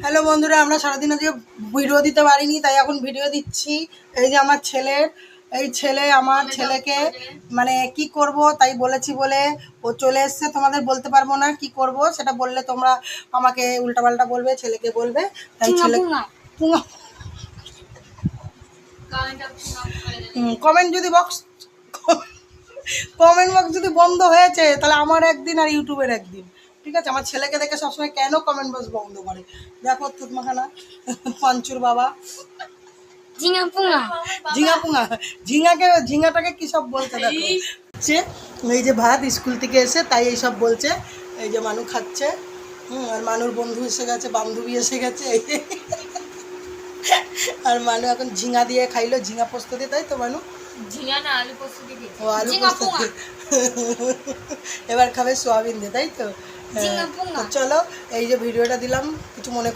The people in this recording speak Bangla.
হ্যালো বন্ধুরা, আমরা সারাদিন আজকে ভিডিও দিতে পারিনি, তাই এখন ভিডিও দিচ্ছি। এই যে আমার আমার ছেলেকে মানে কি করব তাই বলেছি বলে ও চলে এসছে। তোমাদের বলতে পারবো না কি করব, সেটা বললে তোমরা আমাকে উল্টাপাল্টা বলবে, ছেলেকে বলবে। তাই ছেলে কমেন্ট বক্স যদি বন্ধ হয়েছে তাহলে আমার একদিন আর ইউটিউবের একদিন, ঠিক আছে? আমার ছেলেকে দেখে সবসময় কেন কমেন্ট বক্স বন্ধ করে, দেখো থুতমাখানা পঞ্চুর বাবা ঝিঙাটাকে কি সব বলছে দেখো। এই যে ভাত স্কুল থেকে এসে তাই এইসব বলছে। এই যে মানু খাচ্ছে, আর মানুর বন্ধু এসে গেছে, বান্ধবী এসে গেছে। আর মানু এখন ঝিঙা দিয়ে খাইলো, ঝিঙা পোস্ত দিয়ে, তাই তো মানু? আলু পোস্ত দিয়ে এবার খাবে সোয়াবিন দিয়ে, তাই তো? চলো, এই যে ভিডিওটা দিলাম, কিছু মনে